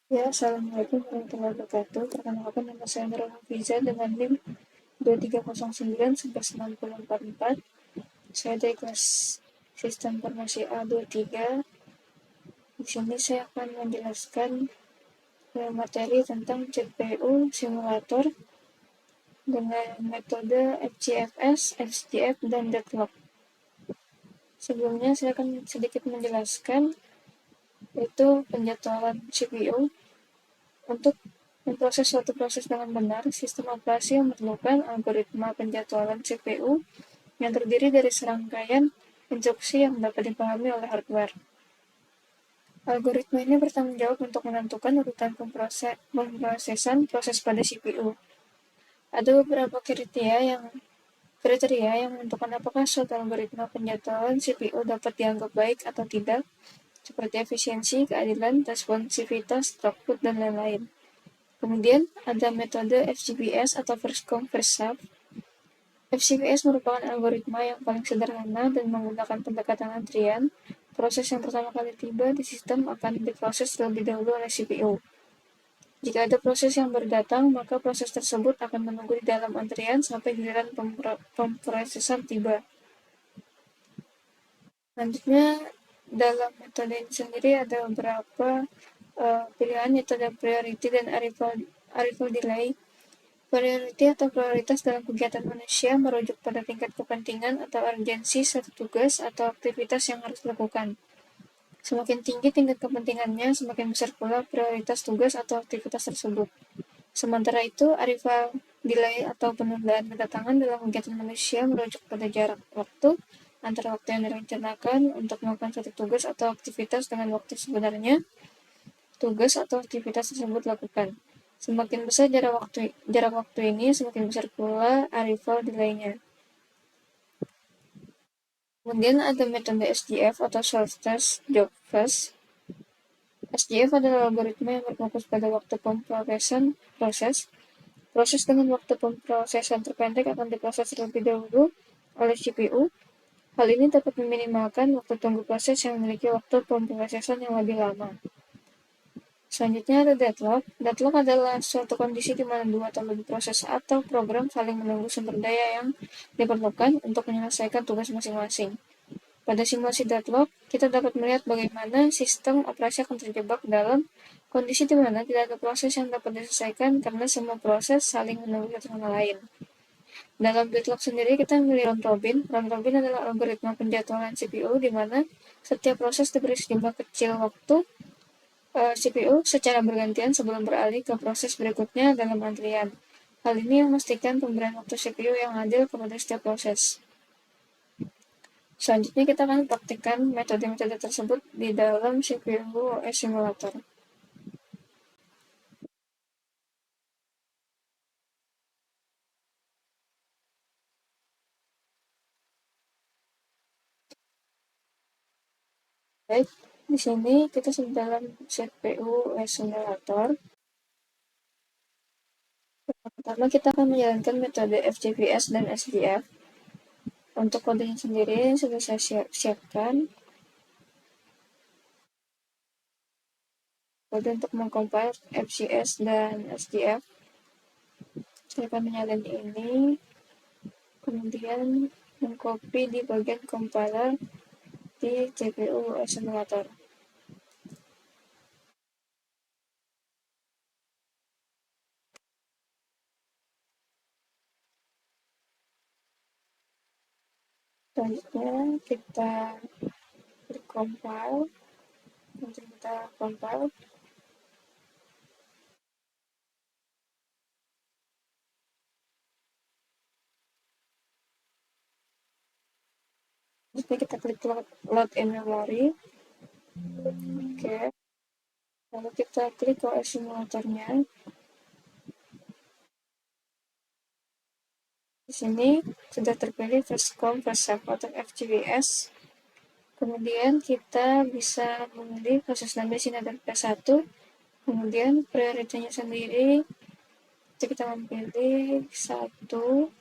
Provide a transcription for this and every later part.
Ya, Assalamualaikum warahmatullahi wabarakatuh. Perkenalkan, nama saya Nurul Hafiza dengan NIM 2309-19444. Saya dari kelas Sistem Informasi A23. Di sini saya akan menjelaskan materi tentang CPU simulator dengan metode FGFS, XGF, dan deadlock. Sebelumnya saya akan sedikit menjelaskan yaitu penjadwalan CPU. Untuk memproses suatu proses dengan benar, sistem operasi memerlukan algoritma penjadwalan CPU yang terdiri dari serangkaian instruksi yang dapat dipahami oleh hardware. Algoritma ini bertanggung jawab untuk menentukan urutan pemrosesan proses pada CPU. Ada beberapa kriteria yang menentukan apakah suatu algoritma penjadwalan CPU dapat dianggap baik atau tidak, seperti efisiensi, keadilan, responsivitas, throughput, dan lain-lain. Kemudian ada metode FGPS atau first come first serve. FGPS merupakan algoritma yang paling sederhana dan menggunakan pendekatan antrian. Proses yang pertama kali tiba di sistem akan diproses terlebih dahulu oleh CPU. Jika ada proses yang baru datang, maka proses tersebut akan menunggu di dalam antrian sampai giliran pemrosesan tiba. Selanjutnya, dalam metode ini sendiri ada beberapa pilihan, yaitu ada priority dan arrival delay. Priority atau prioritas dalam kegiatan manusia merujuk pada tingkat kepentingan atau urgensi suatu tugas atau aktivitas yang harus dilakukan. Semakin tinggi tingkat kepentingannya, semakin besar pula prioritas tugas atau aktivitas tersebut. Sementara itu, arrival delay atau penundaan kedatangan dalam kegiatan manusia merujuk pada jarak waktu antara waktu yang direncanakan untuk melakukan suatu tugas atau aktivitas dengan waktu sebenarnya tugas atau aktivitas tersebut dilakukan. Semakin besar jarak waktu ini, semakin besar pula arrival delay-nya. Kemudian ada metode SGF atau Shortest Job First. SGF adalah algoritma yang berfokus pada waktu pemrosesan proses. Proses dengan waktu pemrosesan terpendek akan diproses terlebih dahulu oleh CPU. Hal ini dapat meminimalkan waktu tunggu proses yang memiliki waktu pemrosesan yang lebih lama. Selanjutnya ada deadlock. Deadlock adalah suatu kondisi di mana dua atau lebih proses atau program saling menunggu sumber daya yang diperlukan untuk menyelesaikan tugas masing-masing. Pada simulasi deadlock, kita dapat melihat bagaimana sistem operasi akan terjebak dalam kondisi di mana tidak ada proses yang dapat diselesaikan karena semua proses saling menunggu satu sama lain. Dalam deadlock sendiri, kita memilih round robin. Round robin adalah algoritma penjadwalan CPU di mana setiap proses diberi sejumlah kecil waktu CPU secara bergantian sebelum beralih ke proses berikutnya dalam antrian. Hal ini memastikan pemberian waktu CPU yang adil kepada setiap proses. Selanjutnya kita akan praktikkan metode-metode tersebut di dalam CPU OS simulator. Baik, di sini kita sedang dalam CPU OS simulator. Pertama kita akan menjalankan metode FGPS dan SGF. Untuk kodenya sendiri sudah saya siapkan. Kode untuk mengcompile FGS dan SGF. Saya akan menyalin ini, kemudian mengcopy di bagian compiler di CPU simulator. Selanjutnya kita compile, nanti kita compile. Selanjutnya kita klik load in memory. Oke. Lalu kita klik OS simulatornya. Di sini sudah terpilih first come first serve atau FGPS. Kemudian kita bisa memilih proses nama di sini ada P1. Kemudian prioritasnya sendiri kita memilih 1.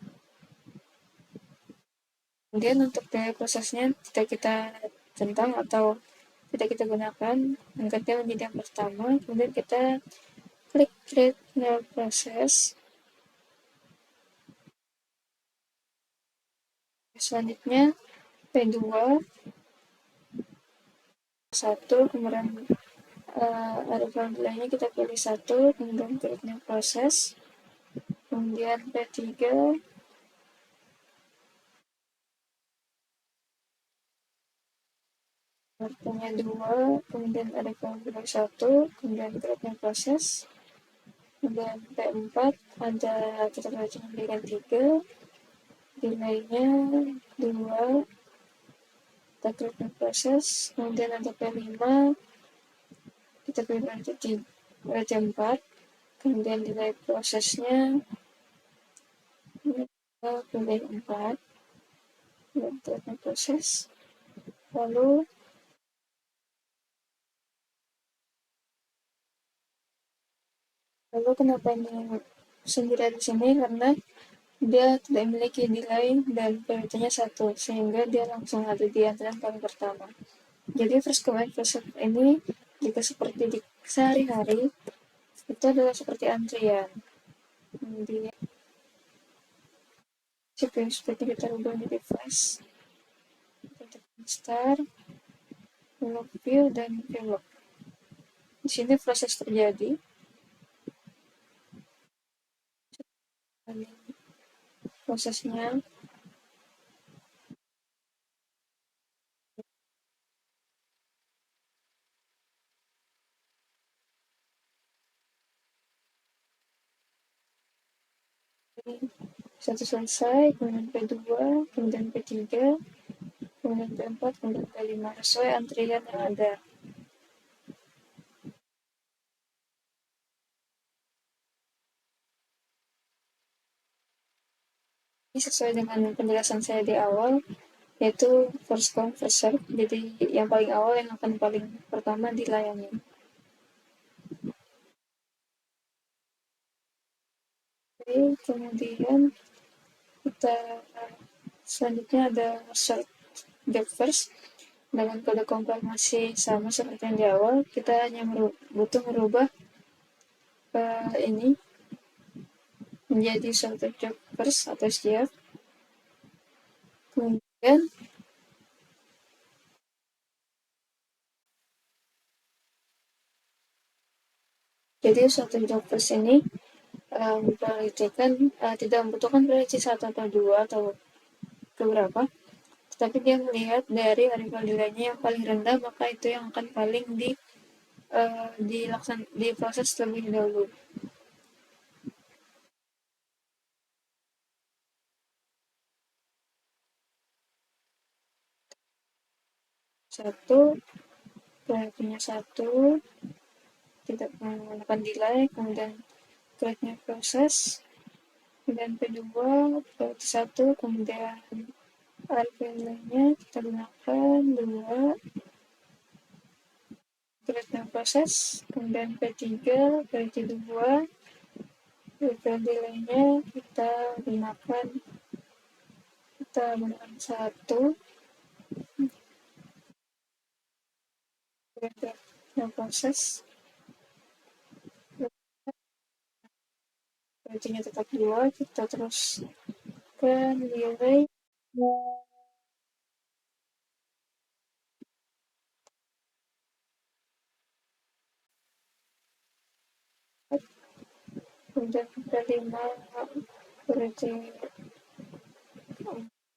Kemudian untuk biaya prosesnya tidak kita centang atau tidak kita gunakan, angkatnya menjadi yang pertama, kemudian kita klik create new process. Selanjutnya P2 satu, kemudian ada formulanya kita pilih satu, kemudian create new process, kemudian P3 artinya 2, kemudian ada formula 1, kemudian create new process, kemudian P4 ada kita berikan 3, nilainya 2, kita create new process, kemudian ada P5 kita pilih raja 4, kemudian nilai prosesnya kita pilih 4, dan create proses, lalu kenapa ini sendiri di sini, karena dia tidak memiliki nilai dan prioritasnya 1, sehingga dia langsung ada di antrian paling pertama. Jadi first come first serve ini jika seperti di sehari-hari itu adalah seperti antrian. Kemudian seperti kita ubah menjadi flash, kita start, log view, dan vlog. Di sini proses terjadi. Prosesnya satu selesai, kemudian P2, kemudian P3, kemudian P4, kemudian P5 sesuai antrian yang ada. Ini sesuai dengan penjelasan saya di awal, yaitu first come first serve. Jadi yang paling awal yang akan paling pertama dilayani. Oke, kemudian kita selanjutnya ada search job first dengan kode konfirmasi sama seperti yang di awal. Kita hanya butuh merubah ini menjadi search job first atau SJF. Kemudian jadi suatu job first ini tidak membutuhkan prediksi 1 atau 2 atau beberapa, tetapi dia melihat dari arrival delay-nya yang paling rendah, maka itu yang akan paling diproses terlebih dahulu. Satu, priority-nya 1, tidak menggunakan delay, kemudian create-nya proses, kemudian kedua, priority 1, kemudian arrival-nya kita gunakan 2, create-nya proses, kemudian P3, priority 2, arrival delay-nya kita gunakan 1, create-nya proses, priority-nya tetap 2, kita terus ke nilai kemudian kita 5, priority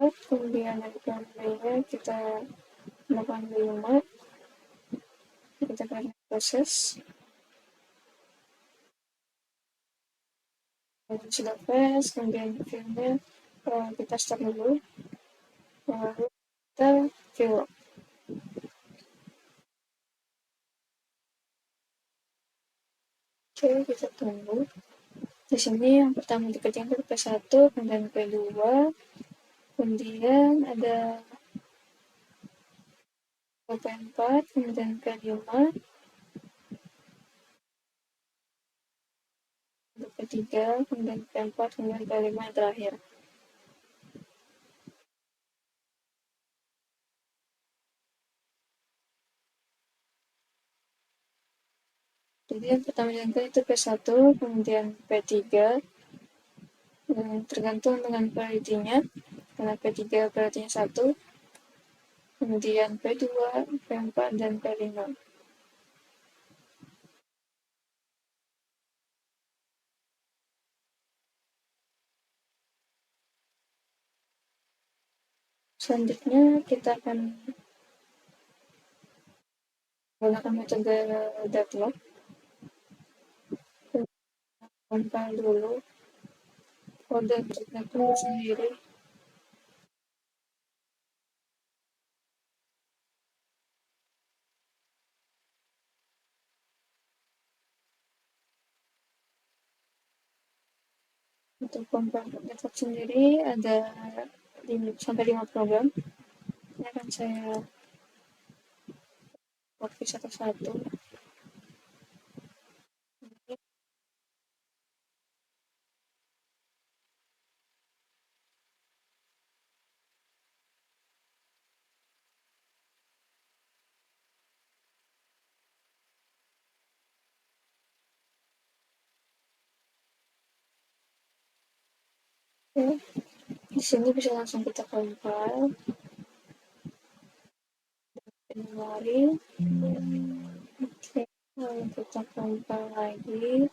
4, kemudian yang lainnya kita 85, kita akan proses, sudah press, kemudian filmnya kita start dulu, lalu kita view. Oke, kita tunggu. Di sini yang pertama dikerjakan P1, kemudian P2, kemudian ada P4, kemudian P5, P3, kemudian P4, kemudian P5 yang terakhir. Jadi yang pertama dilakukan itu P1, kemudian P3, tergantung dengan priority-nya. Karena P3 priority-nya 1, kemudian P2, P4, dan P5. Selanjutnya kita akan menggunakan metode deadlock. Compile dulu kode deadlock sendiri. Untuk compile deadlock sendiri ada sampai 5 program. Ini akan saya copy satu-satu. Oke, di sini bisa langsung kita compile. Januari. Oke, lalu kita compile lagi.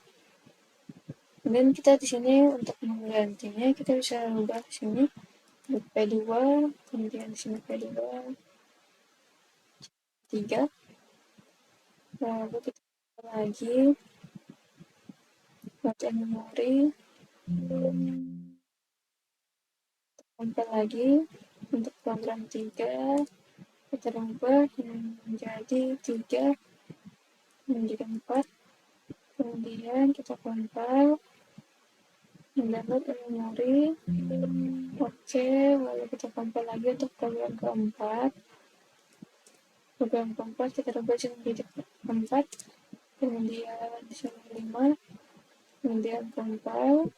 Kemudian kita di sini untuk menggantinya kita bisa ubah di sini P2, kemudian di sini P2, 3. Lalu kita lagi buat memori, compile lagi untuk program 3 kita ubah menjadi 3 menjadi 4. Kemudian kita compile mendapat memori. Oke, lalu kita compile lagi untuk program keempat. Program keempat kita ubah menjadi 4, kemudian di sini 5, kemudian compile.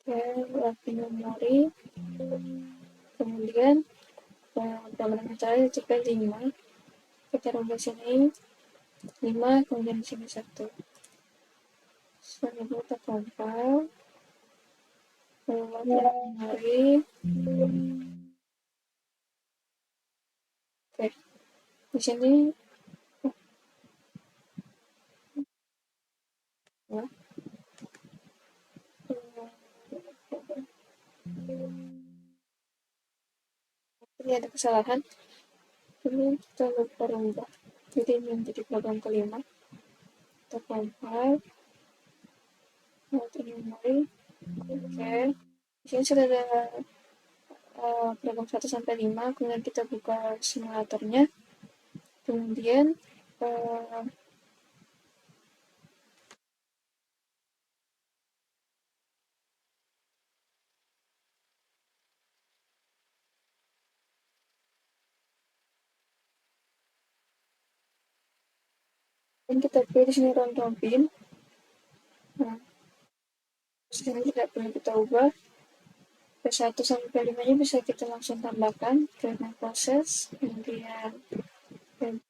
Oke, lagi memori. Kemudian program yang terakhir juga 5. Kita ubah sini 5, kemudian di sini 1. Selanjutnya kita compile. Lalu memori. Oke, di sini ya, ini ada kesalahan. Ini kita lupa rubah. Jadi ini menjadi program kelima. Kita compile. Lalu memori. Oke, di sini sudah ada program 1 sampai 5. Kemudian kita buka simulatornya. Kemudian dan kita pilih di sini round robin. Nah, sini tidak perlu kita ubah. P1 sampai P5 nya bisa kita langsung tambahkan ke proses. Kemudian P2,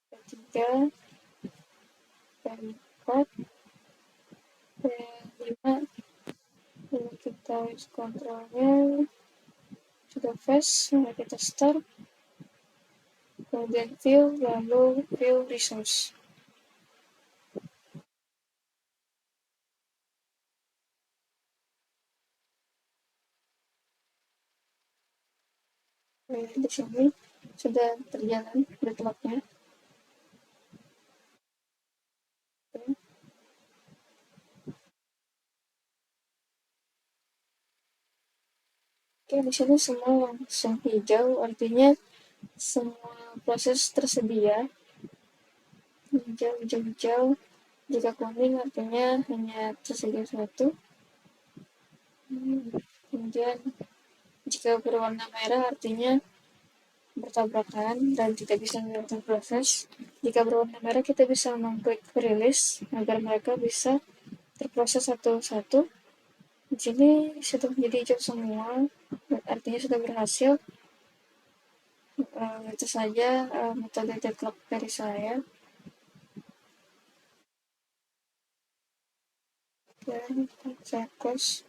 P3, P4, P5. Lalu kita use kontrolnya sudah fast. Lalu kita start, kemudian view, lalu view resource. Di sini sudah terjalan deadlocknya. Oke, di sini semua langsung hijau, artinya semua proses tersedia. Hijau, hijau, hijau. Jika kuning artinya hanya tersedia satu. Kemudian jika berwarna merah artinya bertabrakan dan tidak bisa melanjutkan proses. Jika berwarna merah kita bisa mengklik release agar mereka bisa terproses satu-satu. Di sini sudah menjadi hijau semua, artinya sudah berhasil. Itu saja metode deadlock dari saya. Dan saya close.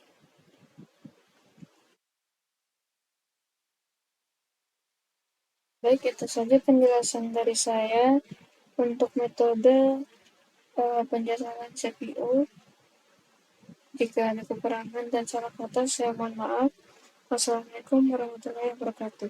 Baik, itu saja penjelasan dari saya untuk metode penjelasan CPU. Jika ada kekurangan dan salah kata, saya mohon maaf. Wassalamualaikum warahmatullahi wabarakatuh.